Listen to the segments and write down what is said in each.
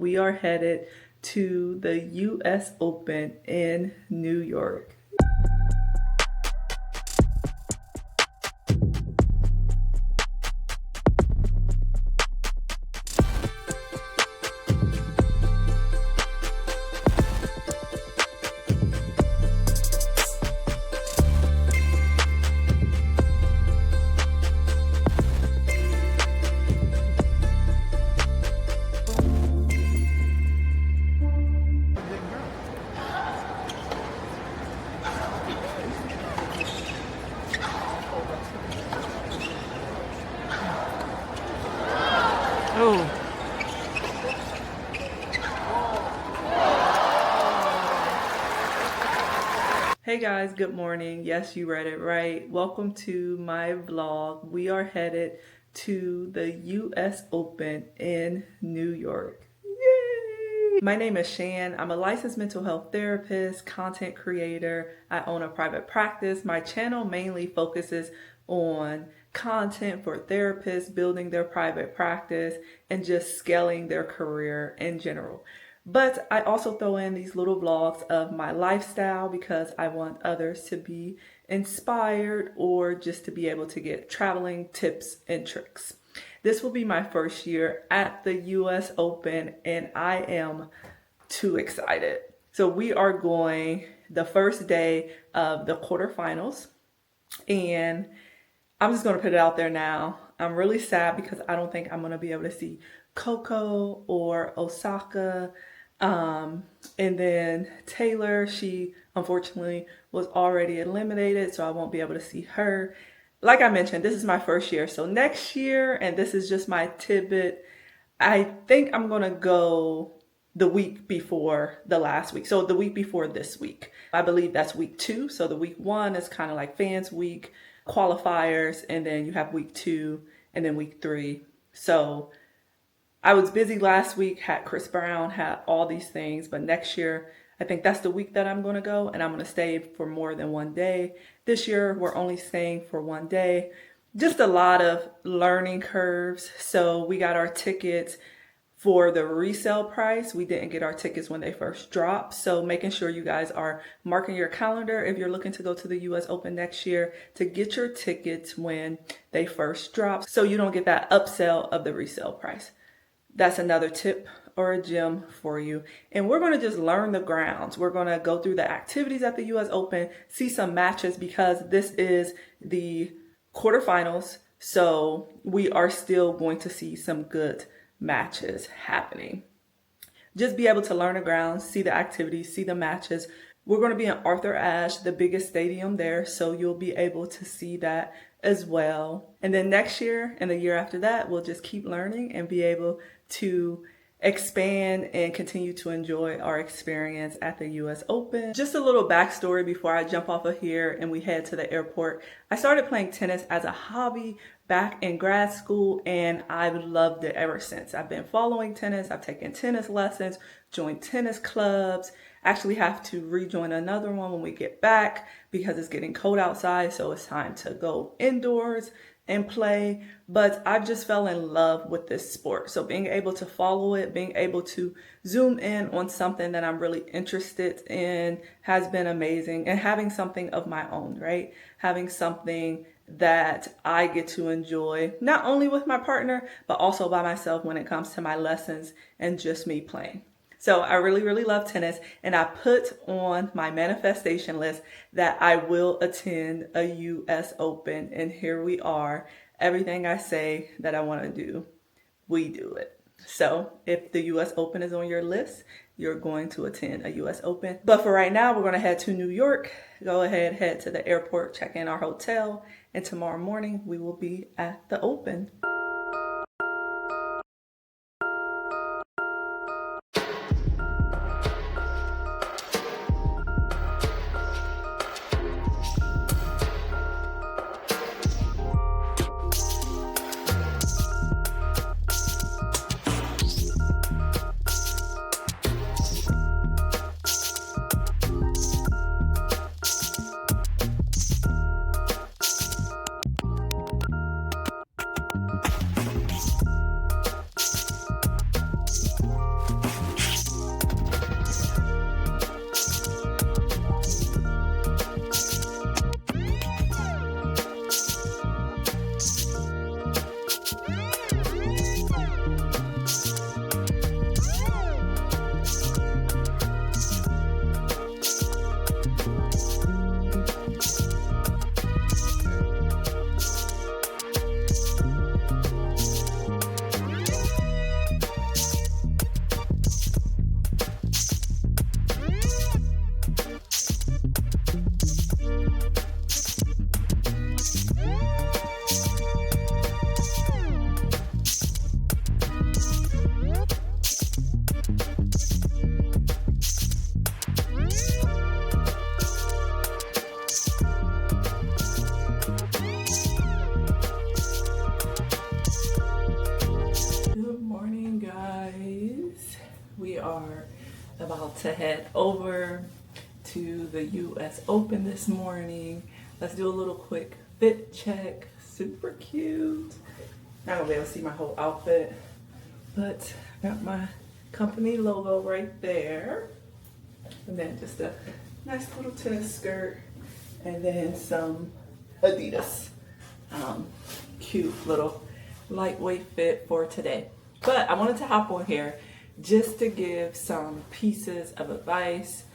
we are headed to the US Open in New York. Oh. Hey guys, good morning. Yes, you read it right. Welcome to my vlog. We are headed to the US Open in New York. Yay! My name is Shan. I'm a licensed mental health therapist, content creator. I own a private practice. My channel mainly focuses on content for therapists, building their private practice, and just scaling their career in general. But I also throw in these little vlogs of my lifestyle because I want others to be inspired or just to be able to get traveling tips and tricks. This will be my first year at the US Open and I am too excited. So we are going the first day of the quarterfinals, and I'm just going to put it out there now. I'm really sad because I don't think I'm going to be able to see Coco or Osaka. And then Taylor, she unfortunately was already eliminated, so I won't be able to see her. Like I mentioned, this is my first year. So next year, and this is just my tidbit, I think I'm going to go the week before the last week. So the week before this week. I believe that's week 2. So the week 1 is kind of like fans week, qualifiers, and then you have week 2 and then week 3. So I was busy last week, had Chris Brown, had all these things, but next year, I think that's the week that I'm going to go, and I'm going to stay for more than one day. This year, we're only staying for one day. Just a lot of learning curves. So we got our tickets for the resale price. We didn't get our tickets when they first dropped. So making sure you guys are marking your calendar if you're looking to go to the US Open next year to get your tickets when they first drop so you don't get that upsell of the resale price. That's another tip or a gem for you. And we're going to just learn the grounds. We're going to go through the activities at the US Open, see some matches because this is the quarterfinals. So we are still going to see some good matches happening. Just be able to learn the grounds, see the activities, see the matches. We're going to be in Arthur Ashe, the biggest stadium there, so you'll be able to see that as well. And then next year and the year after that, we'll just keep learning and be able to expand and continue to enjoy our experience at the US Open. Just a little backstory before I jump off of here and we head to the airport. I started playing tennis as a hobby back in grad school and I've loved it ever since. I've been following tennis, I've taken tennis lessons, joined tennis clubs. Actually have to rejoin another one when we get back because it's getting cold outside, so it's time to go indoors and play. But I've just fell in love with this sport. So being able to follow it, being able to zoom in on something that I'm really interested in has been amazing. And having something of my own, right? Having something that I get to enjoy, not only with my partner, but also by myself when it comes to my lessons and just me playing. So I really, really love tennis, and I put on my manifestation list that I will attend a US Open, and here we are. Everything I say that I want to do, we do it. So if the US Open is on your list, you're going to attend a US Open. But for right now, we're going to head to New York. Go ahead, head to the airport, check in our hotel, and tomorrow morning we will be at the Open. We are about to head over to the US Open this morning. Let's do a little quick fit check. Super cute. Not gonna be able to see my whole outfit, but I got my company logo right there. And then just a nice little tennis skirt and then some Adidas. Cute little lightweight fit for today. But I wanted to hop on here just to give some pieces of advice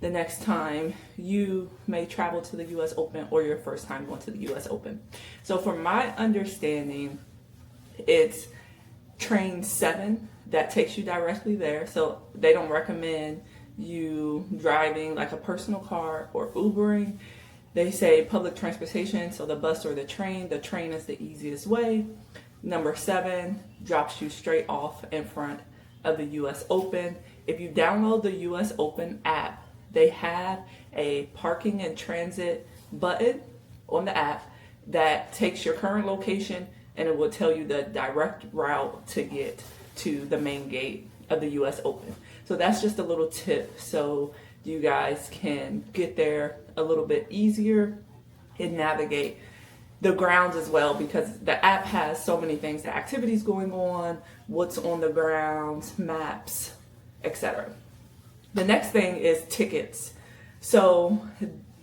the next time you may travel to the US Open or your first time going to the US Open. So from my understanding, it's train 7 that takes you directly there. So they don't recommend you driving like a personal car or Ubering. They say public transportation, so the bus or the train. The train is the easiest way. Number 7 drops you straight off in front of the US Open. If you download the US Open app, they have a parking and transit button on the app that takes your current location and it will tell you the direct route to get to the main gate of the US Open. So that's just a little tip so you guys can get there a little bit easier and navigate the grounds as well, because the app has so many things, the activities going on, what's on the grounds, maps, etc. The next thing is tickets. So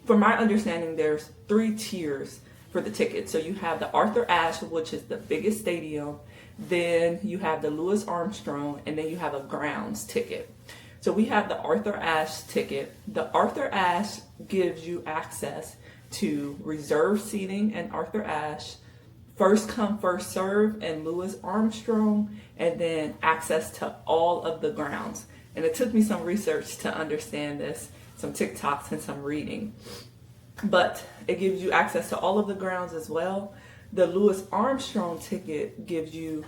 from my understanding, there's 3 tiers for the tickets. So you have the Arthur Ashe, which is the biggest stadium, then you have the Louis Armstrong, and then you have a grounds ticket. So we have the Arthur Ashe ticket. The Arthur Ashe gives you access to reserve seating in Arthur Ashe, first come, first serve in Louis Armstrong, and then access to all of the grounds. And it took me some research to understand this, some TikToks and some reading. But it gives you access to all of the grounds as well. The Louis Armstrong ticket gives you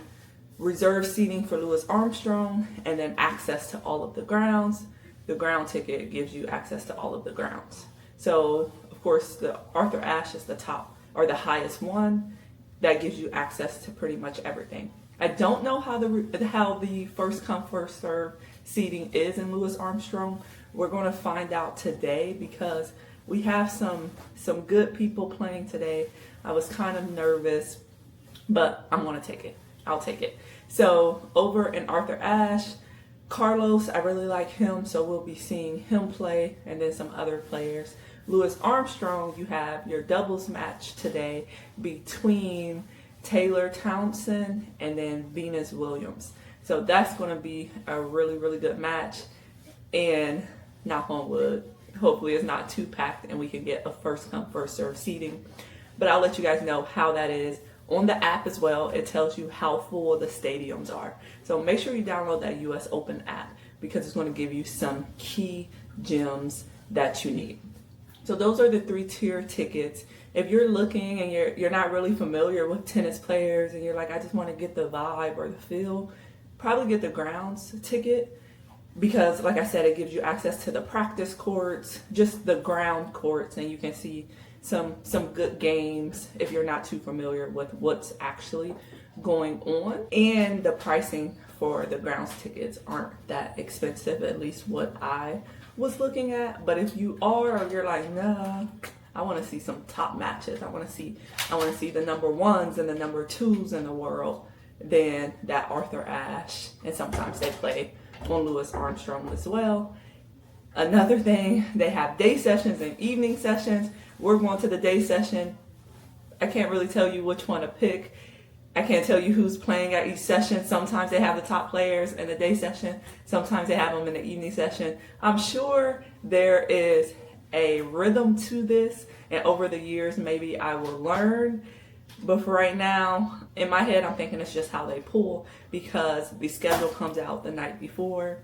reserved seating for Louis Armstrong and then access to all of the grounds. The ground ticket gives you access to all of the grounds. So, of course, the Arthur Ashe is the top or the highest one. That gives you access to pretty much everything. I don't know how the first come, first serve seating is in Louis Armstrong. We're going to find out today because we have some good people playing today. I was kind of nervous, but I'm going to take it. I'll take it. So over in Arthur Ashe, Carlos, I really like him, so we'll be seeing him play and then some other players. Louis Armstrong, you have your doubles match today between Taylor Townsend and then Venus Williams. So that's going to be a really, really good match. And knock on wood, hopefully it's not too packed and we can get a first come, first serve seating. But I'll let you guys know how that is. On the app as well, it tells you how full the stadiums are. So make sure you download that US Open app because it's going to give you some key gems that you need. So those are the 3-tier tickets. If you're looking and you're not really familiar with tennis players and you're like, I just want to get the vibe or the feel, probably get the grounds ticket because, like I said, it gives you access to the practice courts, just the ground courts, and you can see some good games if you're not too familiar with what's actually going on. And the pricing for the grounds tickets aren't that expensive, at least what I was looking at. But if you are, or you're like, nah, I want to see some top matches, I want to see the number 1s and the number 2s in the world, then that Arthur Ashe, and sometimes they play on Louis Armstrong as well. Another thing, they have day sessions and evening sessions. We're going to the day session. I can't really tell you which one to pick. I can't tell you who's playing at each session. Sometimes they have the top players in the day session. Sometimes they have them in the evening session. I'm sure there is a rhythm to this, and over the years maybe I will learn. But for right now, in my head, I'm thinking it's just how they pull because the schedule comes out the night before.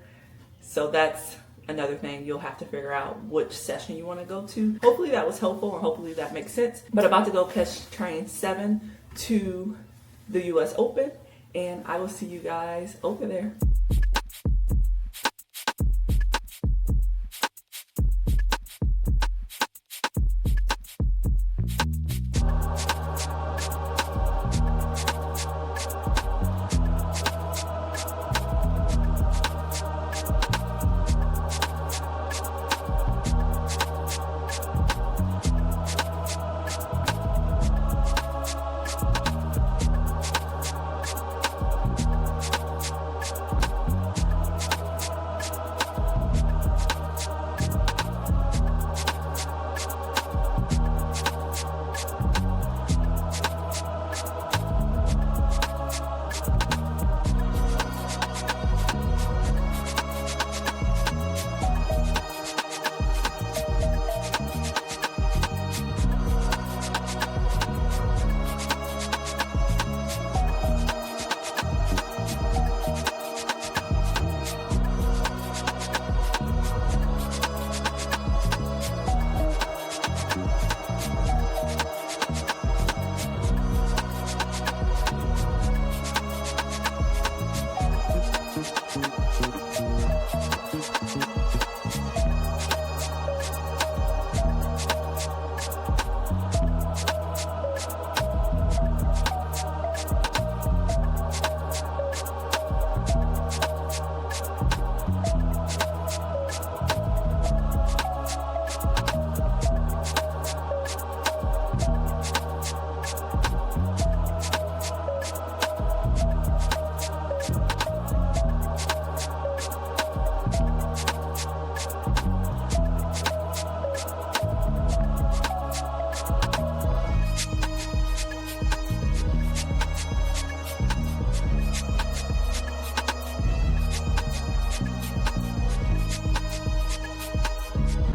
So that's another thing you'll have to figure out which session you want to go to. Hopefully that was helpful and hopefully that makes sense. But about to go catch train 7 to the US Open, and I will see you guys over there.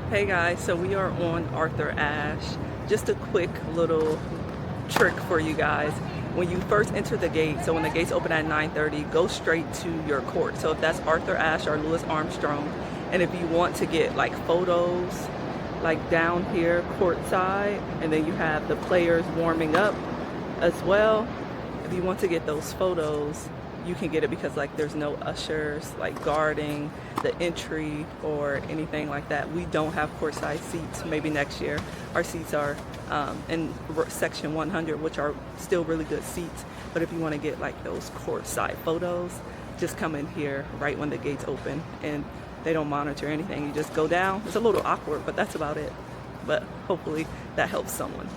Hey guys, so we are on Arthur Ashe. Just a quick little trick for you guys. When you first enter the gate, so when the gates open at 9:30, go straight to your court. So if that's Arthur Ashe or Louis Armstrong, and if you want to get like photos, like down here courtside, and then you have the players warming up as well. If you want to get those photos, you can get it because like there's no ushers like guarding the entry or anything like that. We don't have courtside seats. Maybe next year our seats are in section 100, which are still really good seats. But if you want to get like those courtside photos, just come in here right when the gates open, and they don't monitor anything. You just go down. It's a little awkward, but that's about it. But hopefully that helps someone.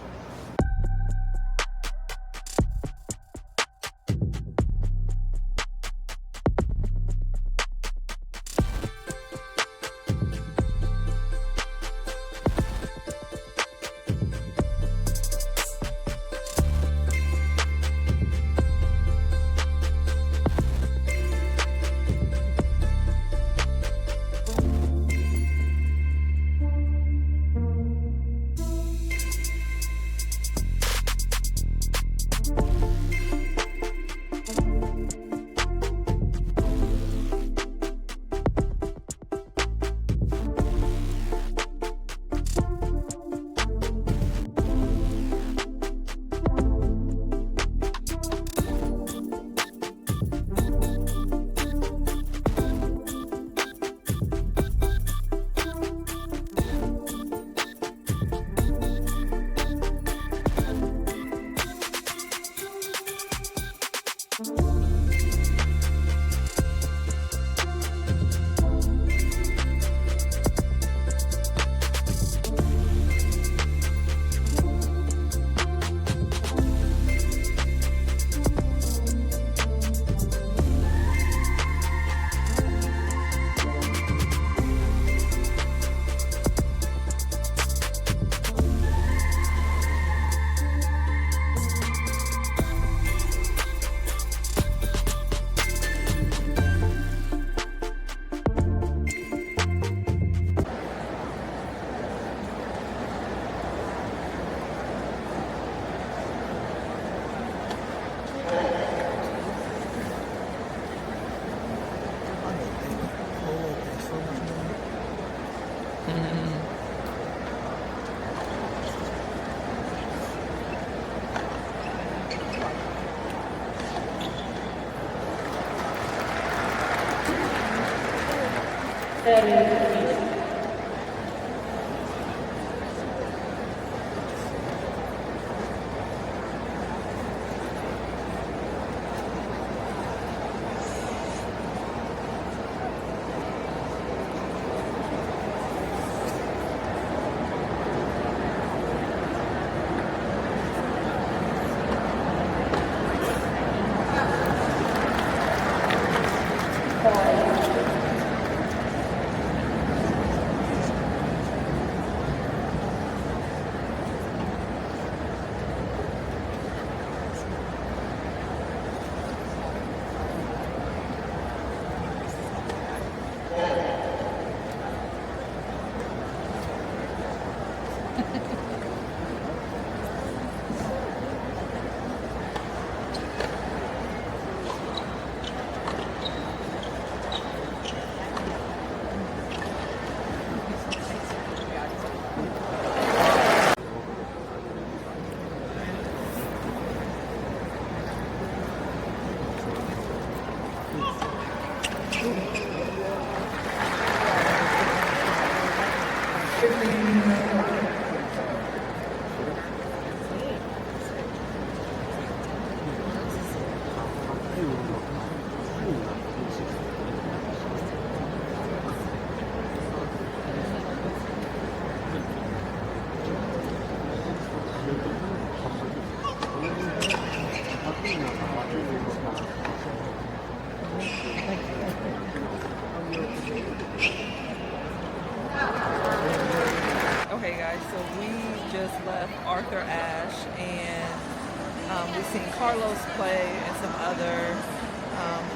Okay guys, so we just left Arthur Ashe, and we've seen Carlos play and some other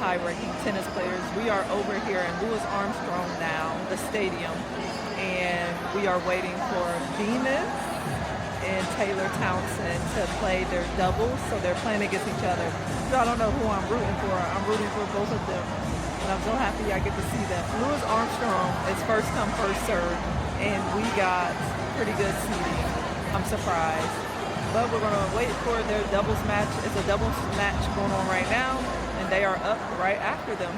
high-ranking tennis players. We are over here in Louis Armstrong now, the stadium, and we are waiting for Venus and Taylor Townsend to play their doubles, so they're playing against each other. So I don't know who I'm rooting for. I'm rooting for both of them, and I'm so happy I get to see them. Louis Armstrong is first come, first served, and we got pretty good seating. I'm surprised. But we're going to wait for their doubles match. It's a doubles match going on right now, and they are up right after them.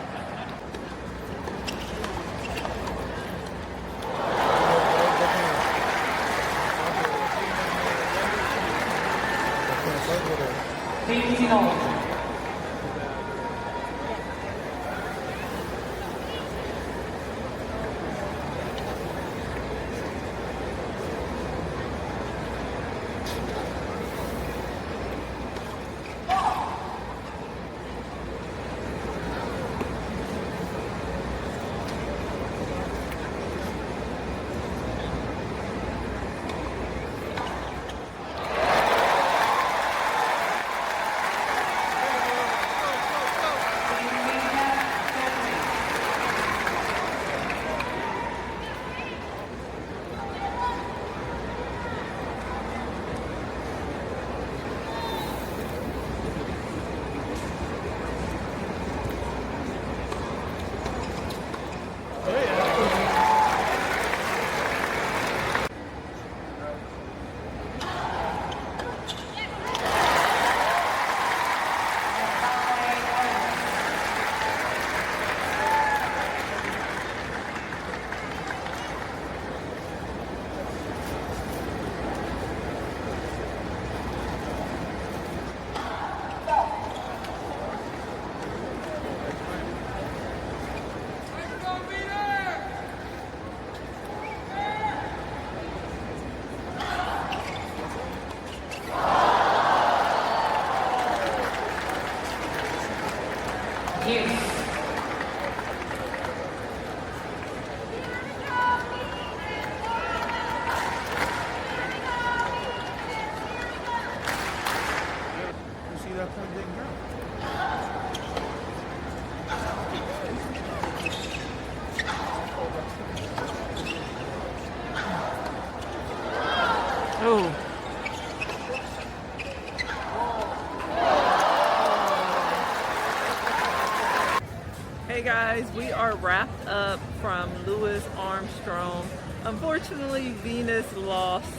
Hey guys, we are wrapped up from Louis Armstrong. Unfortunately, Venus lost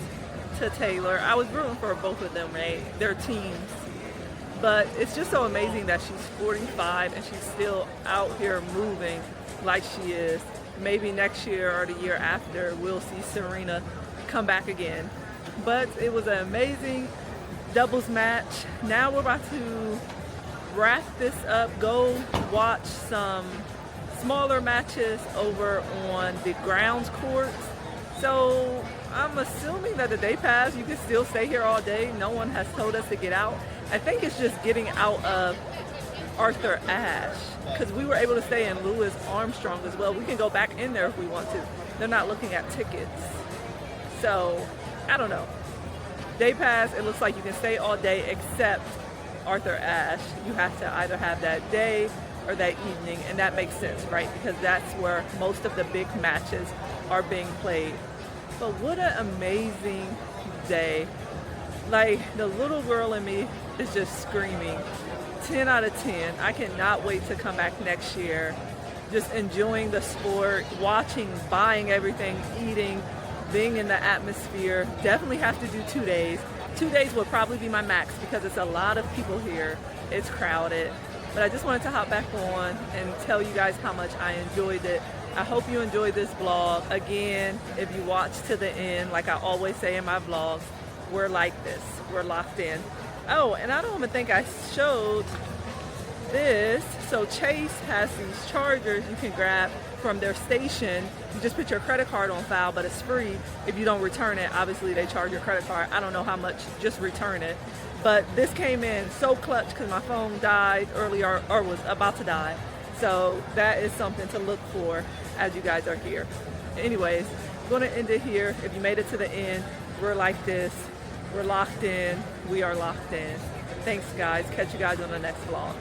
to Taylor. I was rooting for both of them, right? Their teams. But it's just so amazing that she's 45 and she's still out here moving like she is. Maybe next year or the year after, we'll see Serena come back again. But it was an amazing doubles match. Now we're about to wrap this up, go watch some smaller matches over on the grounds courts. So I'm assuming that the day pass, you can still stay here all day. No one has told us to get out. I think it's just getting out of Arthur Ashe, because we were able to stay in Louis Armstrong as well. We can go back in there if we want to. They're not looking at tickets. So I don't know. Day pass, it looks like you can stay all day except Arthur Ashe. You have to either have that day or that evening, and that makes sense, right? Because that's where most of the big matches are being played. But what an amazing day. Like, the little girl in me is just screaming 10 out of 10. I cannot wait to come back next year, just enjoying the sport, watching, buying everything, eating, being in the atmosphere. Definitely have to do 2 days. 2 days would probably be my max because it's a lot of people here. It's crowded. But I just wanted to hop back on and tell you guys how much I enjoyed it. I hope you enjoyed this vlog. Again, if you watch to the end, like I always say in my vlogs, we're like this. We're locked in. Oh, and I don't even think I showed this. So Chase has these chargers you can grab from their station. You just put your credit card on file, but it's free if you don't return it. Obviously they charge your credit card. I don't know how much, just return it. But this came in so clutch because my phone died earlier, or was about to die. So that is something to look for as you guys are here. Anyways, I'm gonna end it here. If you made it to the end, we're like this. We're locked in. We are locked in. Thanks guys. Catch you guys on the next vlog.